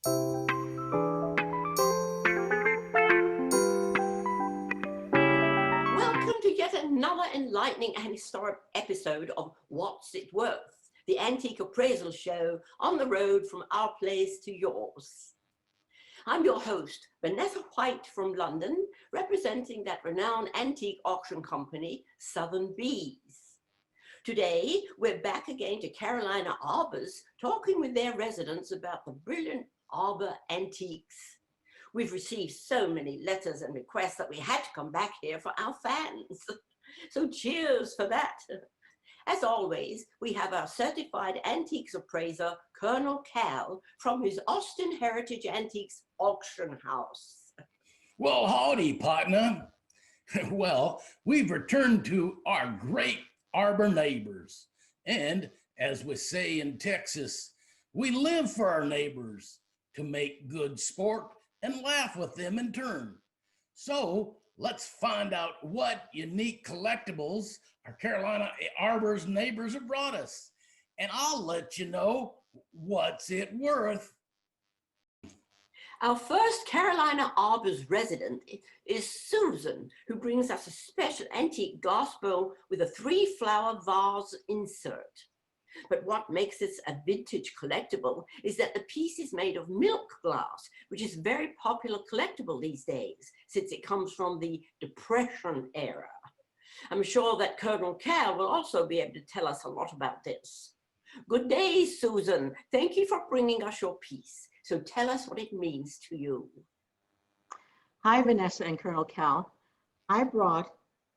Welcome to yet another enlightening and historic episode of What's It Worth, the antique appraisal show on the road from our place to yours. I'm your host, Vanessa White from London, representing that renowned antique auction company, Sotheby's. Today, we're back again to Carolina Arbors, talking with their residents about the brilliant Arbor antiques. We've received so many letters and requests that we had to come back here for our fans. So cheers for that. As always, we have our certified antiques appraiser, Colonel Cal, from his Austin Heritage Antiques auction house. Well, howdy, partner. Well, we've returned to our great Arbor neighbors. And as we say in Texas, we live for our neighbors to make good sport and laugh with them in turn. So let's find out what unique collectibles our Carolina Arbors neighbors have brought us. And I'll let you know what's it worth. Our first Carolina Arbors resident is Susan, who brings us a special antique glass bowl with a 3-flower vase insert. But what makes this a vintage collectible is that the piece is made of milk glass, which is a very popular collectible these days, since it comes from the Depression era. I'm sure that Colonel Cal will also be able to tell us a lot about this. Good day, Susan. Thank you for bringing us your piece. So tell us what it means to you. Hi, Vanessa and Colonel Cal. I brought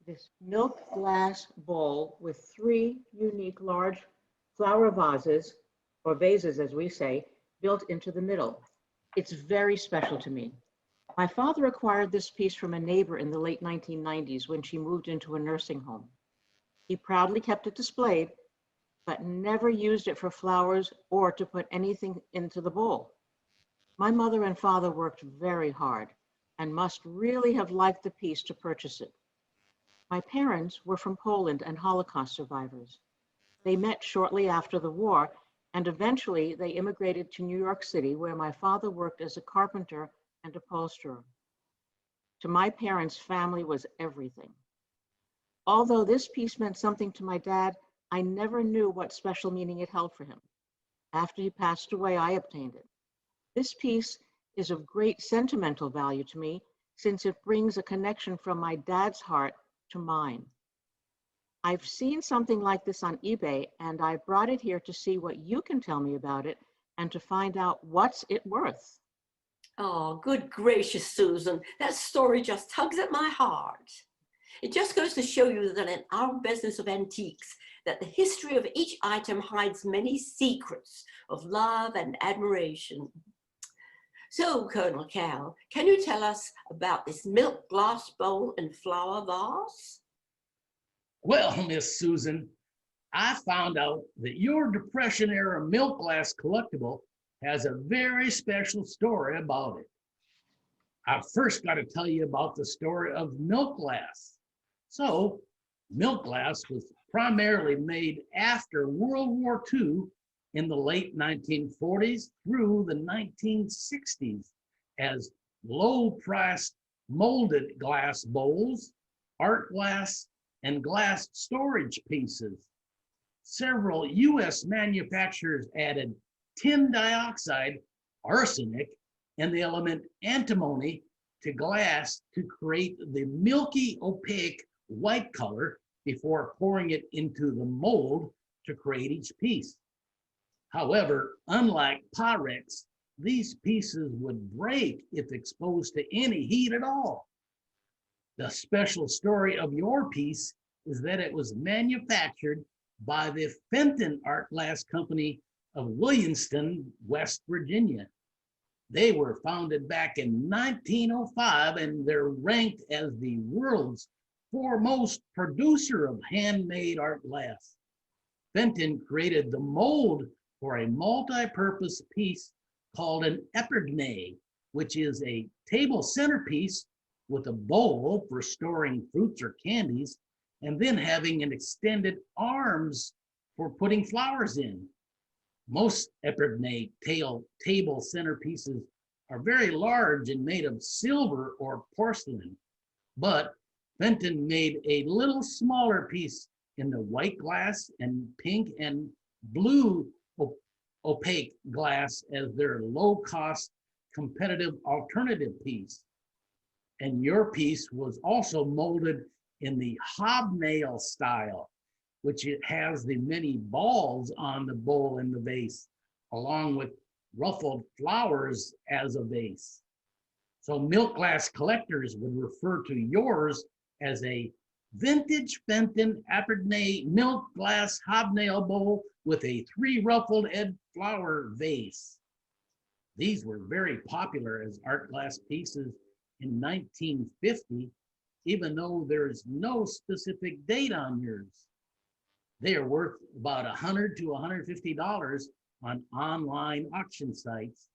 this milk glass bowl with 3 unique large flower vases, or vases as we say, built into the middle. It's very special to me. My father acquired this piece from a neighbor in the late 1990s when she moved into a nursing home. He proudly kept it displayed, but never used it for flowers or to put anything into the bowl. My mother and father worked very hard and must really have liked the piece to purchase it. My parents were from Poland and Holocaust survivors. They met shortly after the war, and eventually they immigrated to New York City, where my father worked as a carpenter and upholsterer. To my parents, family was everything. Although this piece meant something to my dad, I never knew what special meaning it held for him. After he passed away, I obtained it. This piece is of great sentimental value to me, since it brings a connection from my dad's heart to mine. I've seen something like this on eBay, and I brought it here to see what you can tell me about it and to find out what's it worth. Oh, good gracious, Susan. That story just tugs at my heart. It just goes to show you that in our business of antiques, that the history of each item hides many secrets of love and admiration. So, Colonel Cal, can you tell us about this milk glass bowl and flower vase? Well, Miss Susan, I found out that your Depression era milk glass collectible has a very special story about it. I've first got to tell you about the story of milk glass. So, milk glass was primarily made after World War II in the late 1940s through the 1960s as low-priced molded glass bowls, art glass, and glass storage pieces. Several US manufacturers added tin dioxide, arsenic, and the element antimony to glass to create the milky, opaque white color before pouring it into the mold to create each piece. However, unlike Pyrex, these pieces would break if exposed to any heat at all. The special story of your piece is that it was manufactured by the Fenton Art Glass Company of Williamston, West Virginia. They were founded back in 1905, and they're ranked as the world's foremost producer of handmade art glass. Fenton created the mold for a multi-purpose piece called an epinay, which is a table centerpiece with a bowl for storing fruits or candies, and then having an extended arms for putting flowers in. Most Epernay table centerpieces are very large and made of silver or porcelain, but Fenton made a little smaller piece in the white glass and pink and blue opaque glass as their low-cost competitive alternative piece. And your piece was also molded in the hobnail style, which it has the many balls on the bowl and the vase, along with ruffled flowers as a vase. So milk glass collectors would refer to yours as a vintage Fenton Epernay milk glass hobnail bowl with a 3 ruffled edge flower vase. These were very popular as art glass pieces in 1950, even though there's no specific date on yours. They are worth about $100 to $150 on online auction sites,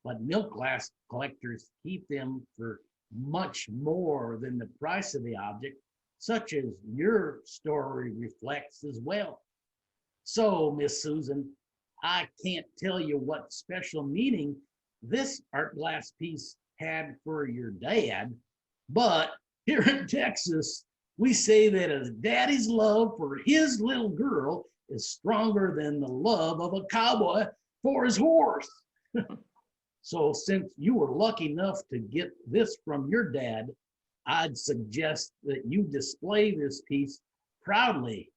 but milk glass collectors keep them for much more than the price of the object, such as your story reflects as well. So, Miss Susan, I can't tell you what special meaning this art glass piece had for your dad, but here in Texas, we say that a daddy's love for his little girl is stronger than the love of a cowboy for his horse. So since you were lucky enough to get this from your dad, I'd suggest that you display this piece proudly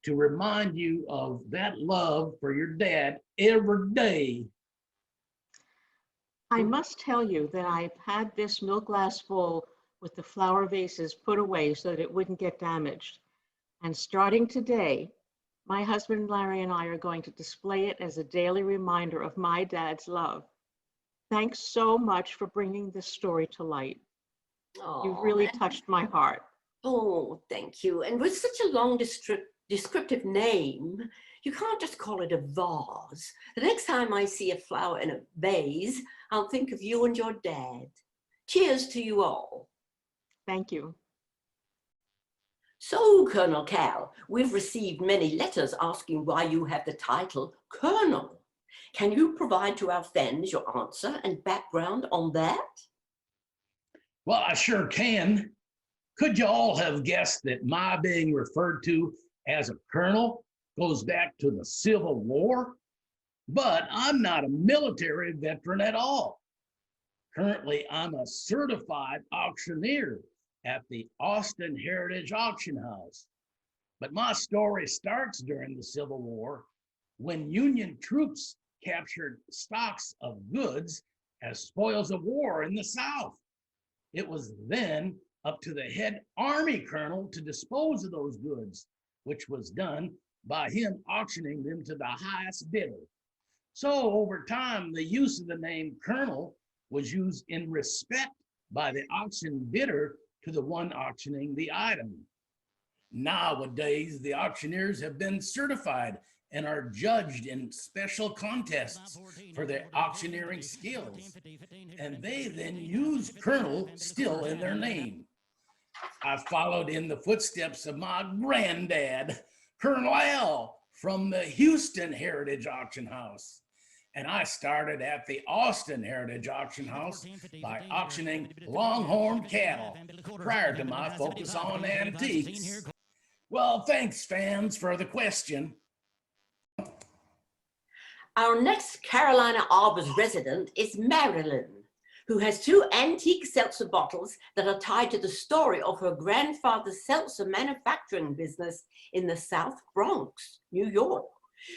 to remind you of that love for your dad every day. I must tell you that I've had this milk glass bowl with the flower vases put away so that it wouldn't get damaged. And starting today, my husband Larry and I are going to display it as a daily reminder of my dad's love. Thanks so much for bringing this story to light. You've really touched my heart. Oh, thank you. And with such a long descriptive name, you can't just call it a vase. The next time I see a flower in a vase, I'll think of you and your dad. Cheers to you all. Thank you. So, Colonel Cal, we've received many letters asking why you have the title Colonel. Can you provide to our fans your answer and background on that? Well, I sure can. Could you all have guessed that my being referred to as a colonel goes back to the Civil War? But I'm not a military veteran at all. Currently, I'm a certified auctioneer at the Austin Heritage Auction House. But my story starts during the Civil War when Union troops captured stocks of goods as spoils of war in the South. It was then up to the head Army colonel to dispose of those goods, which was done by him auctioning them to the highest bidder. So over time, the use of the name colonel was used in respect by the auction bidder to the one auctioning the item. Nowadays, the auctioneers have been certified and are judged in special contests for their auctioneering skills, and they then use colonel still in their name. I followed in the footsteps of my granddad, Colonel Al, from the Houston Heritage Auction House. And I started at the Austin Heritage Auction House by auctioning longhorn cattle prior to my focus on antiques. Well, thanks, fans, for the question. Our next Carolina Arbors resident is Marilyn, who has 2 antique seltzer bottles that are tied to the story of her grandfather's seltzer manufacturing business in the South Bronx, New York,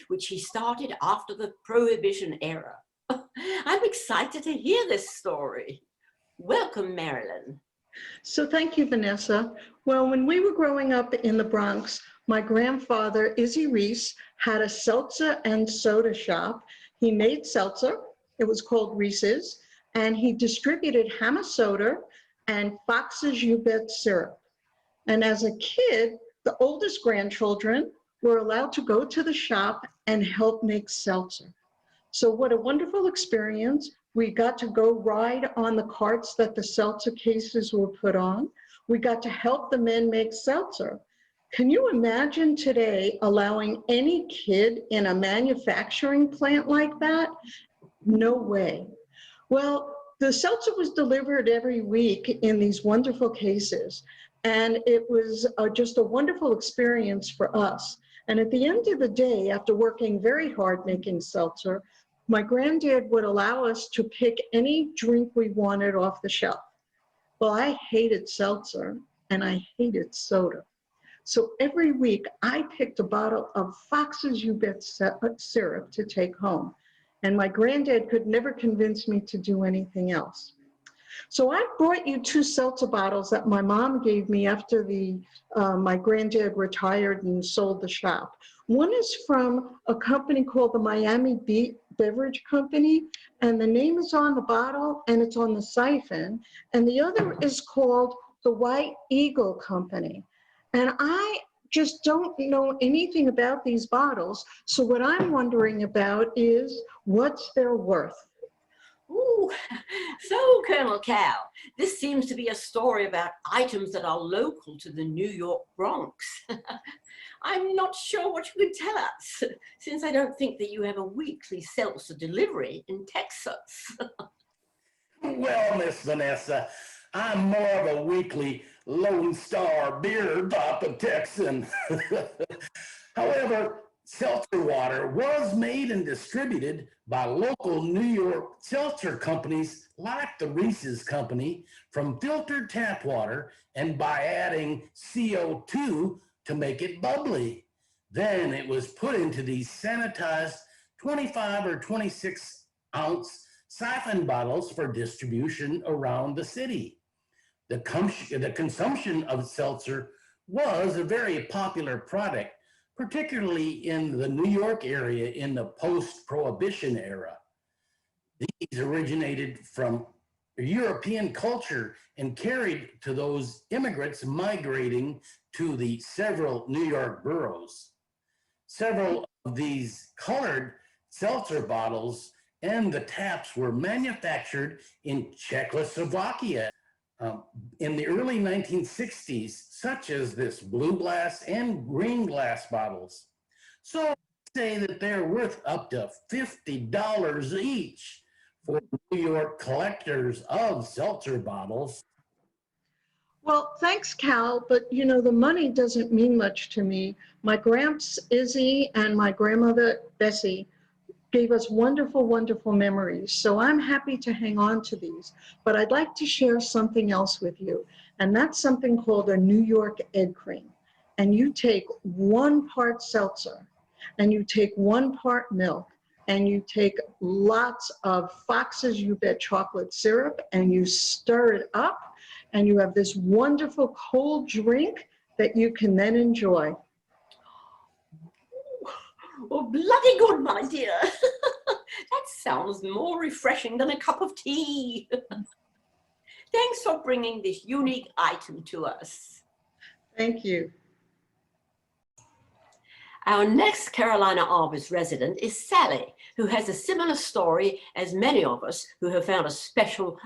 which he started after the Prohibition era. I'm excited to hear this story. Welcome, Marilyn. So thank you, Vanessa. Well, when we were growing up in the Bronx, my grandfather, Izzy Reese, had a seltzer and soda shop. He made seltzer, it was called Reese's, and he distributed Hammer soda and Fox's You Bet syrup. And as a kid, the oldest grandchildren were allowed to go to the shop and help make seltzer. So what a wonderful experience. We got to go ride on the carts that the seltzer cases were put on. We got to help the men make seltzer. Can you imagine today allowing any kid in a manufacturing plant like that? No way. Well, the seltzer was delivered every week in these wonderful cases, and it was just a wonderful experience for us. And at the end of the day, after working very hard making seltzer, my granddad would allow us to pick any drink we wanted off the shelf. Well, I hated seltzer and I hated soda. So every week I picked a bottle of Fox's You Bet syrup to take home. And my granddad could never convince me to do anything else. So I brought you two seltzer bottles that my mom gave me after my granddad retired and sold the shop. One is from a company called the Miami Beverage Company, and the name is on the bottle and it's on the siphon. And the other is called the White Eagle Company. And I just don't know anything about these bottles. So what I'm wondering about is what's their worth? Ooh, so Colonel Cow, this seems to be a story about items that are local to the New York Bronx. I'm not sure what you could tell us, since I don't think that you have a weekly seltzer delivery in Texas. Well, Miss Vanessa, I'm more of a weekly Lone Star beer type of Texan. However, seltzer water was made and distributed by local New York seltzer companies like the Reese's Company from filtered tap water and by adding CO2 to make it bubbly. Then it was put into these sanitized 25 or 26 ounce siphon bottles for distribution around the city. The consumption of seltzer was a very popular product, particularly in the New York area in the post-Prohibition era. These originated from European culture and carried to those immigrants migrating to the several New York boroughs. Several of these colored seltzer bottles and the taps were manufactured in Czechoslovakia in the early 1960s, such as this blue glass and green glass bottles. So say that they're worth up to $50 each for New York collectors of seltzer bottles. Well, thanks, Cal, but you know, the money doesn't mean much to me. My gramps, Izzy, and my grandmother, Bessie, gave us wonderful, wonderful memories. So I'm happy to hang on to these, but I'd like to share something else with you. And that's something called a New York egg cream. And you take 1 part seltzer and you take 1 part milk and you take lots of Fox's You Bet chocolate syrup and you stir it up and you have this wonderful cold drink that you can then enjoy. Oh, bloody good, my dear. That sounds more refreshing than a cup of tea. Thanks for bringing this unique item to us. Thank you. Our next Carolina Arbors resident is Sally, who has a similar story as many of us who have found a special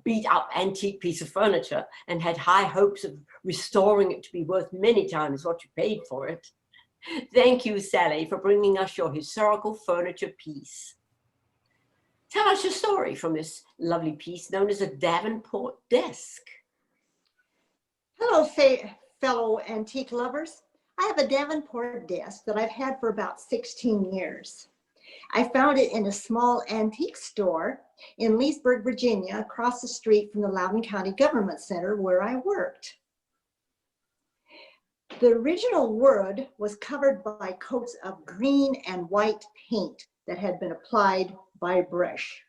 beat-up antique piece of furniture and had high hopes of restoring it to be worth many times what you paid for it. Thank you, Sally, for bringing us your historical furniture piece. Tell us your story from this lovely piece known as a Davenport desk. Hello, fellow antique lovers. I have a Davenport desk that I've had for about 16 years. I found it in a small antique store in Leesburg, Virginia, across the street from the Loudoun County Government Center where I worked. The original wood was covered by coats of green and white paint that had been applied by brush,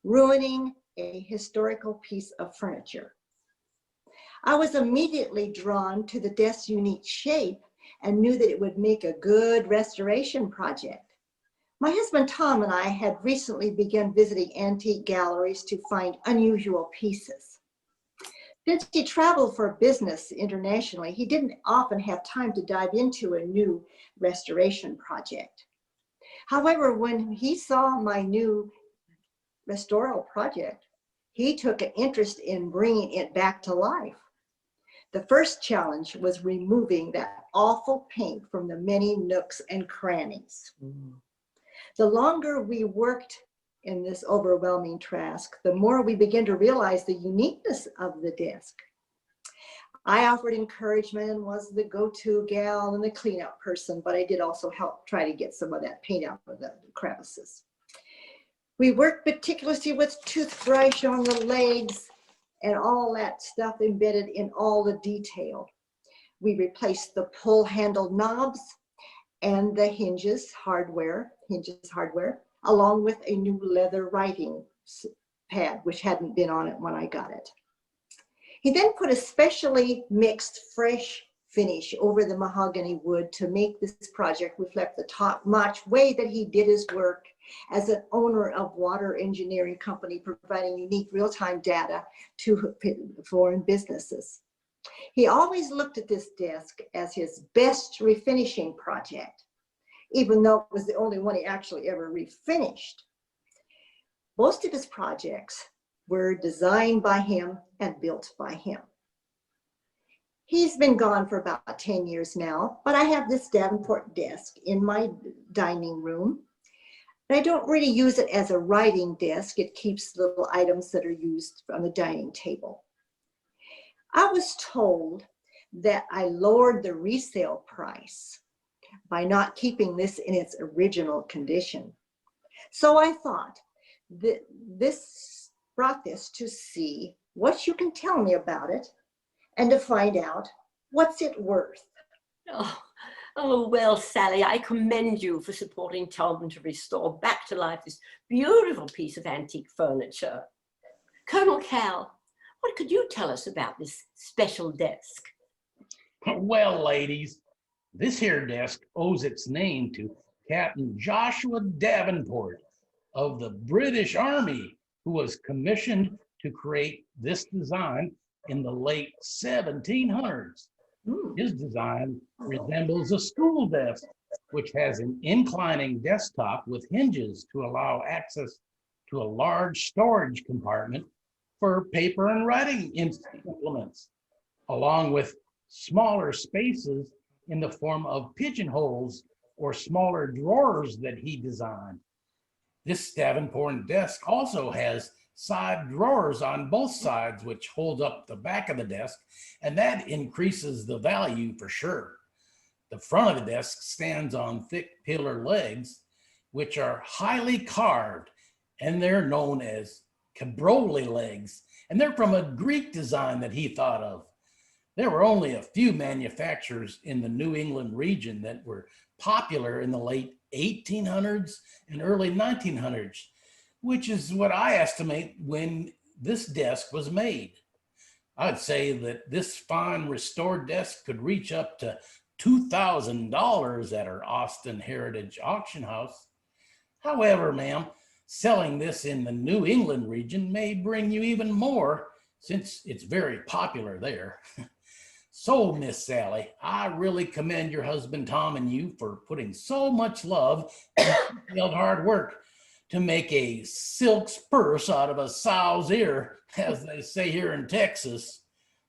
ruining a historical piece of furniture. I was immediately drawn to the desk's unique shape and knew that it would make a good restoration project. My husband Tom and I had recently begun visiting antique galleries to find unusual pieces. Since he traveled for business internationally, he didn't often have time to dive into a new restoration project. However, when he saw my new restoral project, he took an interest in bringing it back to life. The first challenge was removing that awful paint from the many nooks and crannies. The longer we worked in this overwhelming task, the more we began to realize the uniqueness of the desk. I offered encouragement and was the go-to gal and the cleanup person, but I did also help try to get some of that paint out of the crevices. We worked meticulously with toothbrush on the legs and all that stuff embedded in all the detail. We replaced the pull handle knobs and the hinges hardware, along with a new leather writing pad, which hadn't been on it when I got it. He then put a specially mixed fresh finish over the mahogany wood to make this project reflect the top-notch way that he did his work as an owner of water engineering company providing unique real-time data to foreign businesses. He always looked at this desk as his best refinishing project, even though it was the only one he actually ever refinished. Most of his projects were designed by him and built by him. He's been gone for about 10 years now, but I have this Davenport desk in my dining room. I don't really use it as a writing desk. It keeps little items that are used on the dining table. I was told that I lowered the resale price by not keeping this in its original condition. So I thought that brought this to see what you can tell me about it and to find out what's it worth. Oh, well, Sally, I commend you for supporting Tom to restore back to life this beautiful piece of antique furniture. Colonel Cal, what could you tell us about this special desk? Well, ladies, this here desk owes its name to Captain Joshua Davenport of the British Army, who was commissioned to create this design in the late 1700s. His design resembles a school desk, which has an inclining desktop with hinges to allow access to a large storage compartment for paper and writing implements, along with smaller spaces in the form of pigeonholes or smaller drawers that he designed. This Davenport desk also has side drawers on both sides, which hold up the back of the desk, and that increases the value for sure. The front of the desk stands on thick pillar legs, which are highly carved, and they're known as cabriolet legs, and they're from a Greek design that he thought of. There were only a few manufacturers in the New England region that were popular in the late 1800s and early 1900s, which is what I estimate when this desk was made. I'd say that this fine restored desk could reach up to $2,000 at our Austin Heritage Auction House. However, ma'am, selling this in the New England region may bring you even more since it's very popular there. So, Miss Sally, I really commend your husband, Tom, and you for putting so much love and detailed hard work to make a silk's purse out of a sow's ear, as they say here in Texas.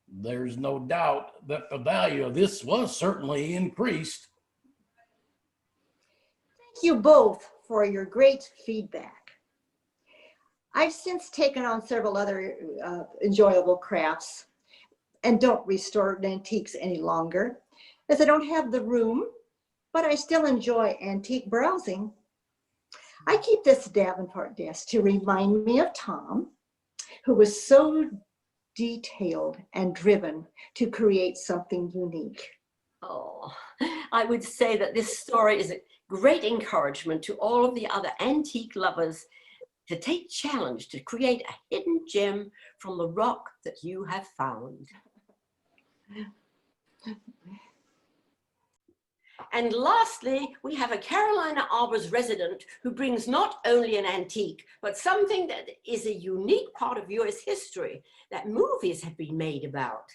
There's no doubt that the value of this was certainly increased. Thank you both for your great feedback. I've since taken on several other enjoyable crafts and don't restore antiques any longer, as I don't have the room, but I still enjoy antique browsing. I keep this Davenport desk to remind me of Tom, who was so detailed and driven to create something unique. Oh, I would say that this story is a great encouragement to all of the other antique lovers to take challenge to create a hidden gem from the rock that you have found. And lastly, we have a Carolina Arbors resident who brings not only an antique, but something that is a unique part of US history that movies have been made about.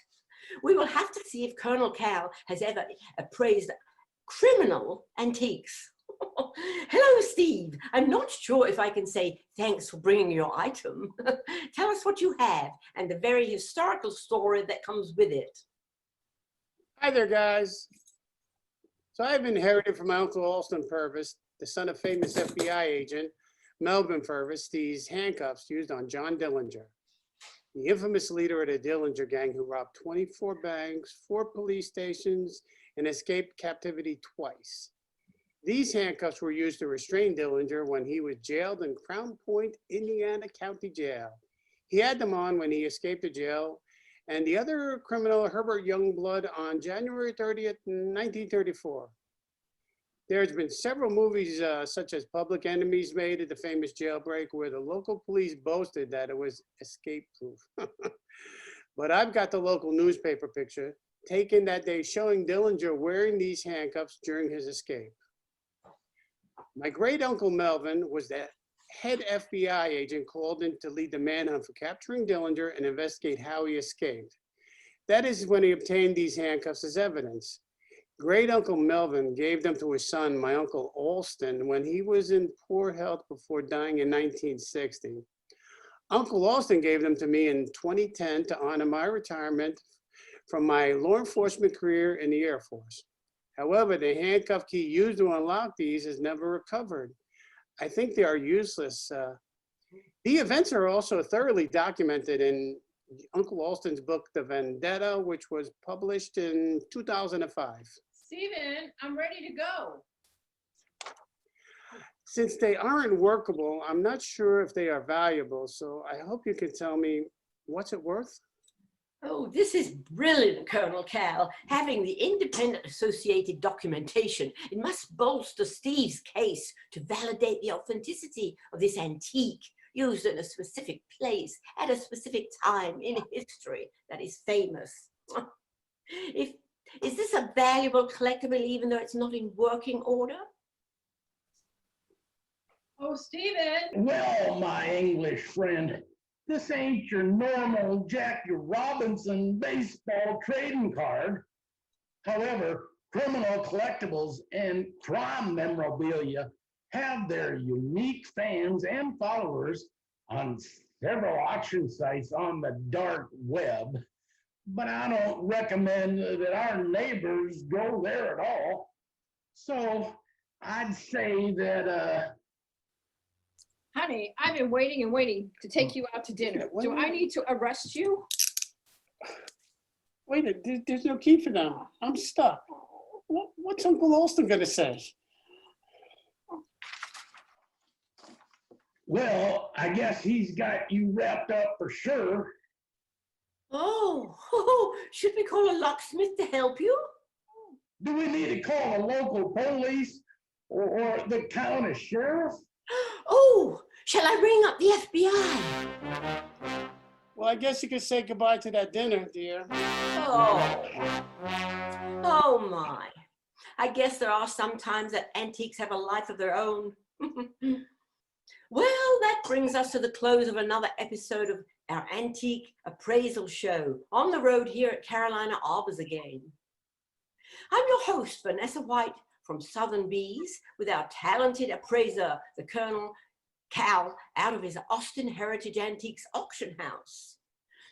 We will have to see if Colonel Cal has ever appraised criminal antiques. Hello, Steve. I'm not sure if I can say thanks for bringing your item. Tell us what you have and the very historical story that comes with it. Hi there, guys. So I've inherited from my Uncle Alston Purvis, the son of famous FBI agent Melvin Purvis, these handcuffs used on John Dillinger, the infamous leader of the Dillinger gang who robbed 24 banks, 4 police stations, and escaped captivity twice. These handcuffs were used to restrain Dillinger when he was jailed in Crown Point, Indiana County Jail. He had them on when he escaped the jail, and the other criminal, Herbert Youngblood, on January 30th, 1934. There's been several movies such as Public Enemies made at the famous jailbreak where the local police boasted that it was escape proof. But I've got the local newspaper picture taken that day showing Dillinger wearing these handcuffs during his escape. My great uncle Melvin was the head FBI agent called in to lead the manhunt for capturing Dillinger and investigate how he escaped. That is when he obtained these handcuffs as evidence. Great Uncle Melvin gave them to his son, my Uncle Alston, when he was in poor health before dying in 1960. Uncle Alston gave them to me in 2010 to honor my retirement from my law enforcement career in the Air Force. However, the handcuff key used to unlock these is never recovered. I think they are useless. The events are also thoroughly documented in Uncle Alston's book, The Vendetta, which was published in 2005. Steven, I'm ready to go. Since they aren't workable, I'm not sure if they are valuable, so I hope you can tell me what's it worth? Oh, this is brilliant, Colonel Cal. Having the independent associated documentation, it must bolster Steve's case to validate the authenticity of this antique used in a specific place at a specific time in history that is famous. Is this a valuable collectible even though it's not in working order? Oh, Steven. Well, my English friend, this ain't your normal Jackie Robinson baseball trading card. However, criminal collectibles and crime memorabilia have their unique fans and followers on several auction sites on the dark web. But I don't recommend that our neighbors go there at all. So I'd say that, Honey, I've been waiting and waiting to take you out to dinner. Do I need to arrest you? Wait, there's no key for them. I'm stuck. What's Uncle Alston gonna say? well, I guess he's got you wrapped up for sure. Oh, should we call a locksmith to help you? Do we need to call a local police or the county sheriff? Oh, shall I ring up the FBI? Well, I guess you could say goodbye to that dinner, dear. Oh my. I guess there are some times that antiques have a life of their own. Well, that brings us to the close of another episode of our antique appraisal show on the road here at Carolina Arbors again. I'm your host, Vanessa White from Southern Bees, with our talented appraiser, the Colonel Cal, out of his Austin Heritage Antiques auction house.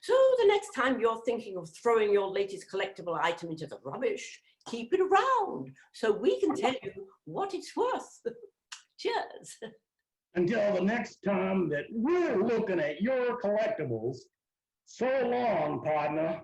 So the next time you're thinking of throwing your latest collectible item into the rubbish, keep it around so we can tell you what it's worth. Cheers. Until the next time that we're looking at your collectibles, so long, partner.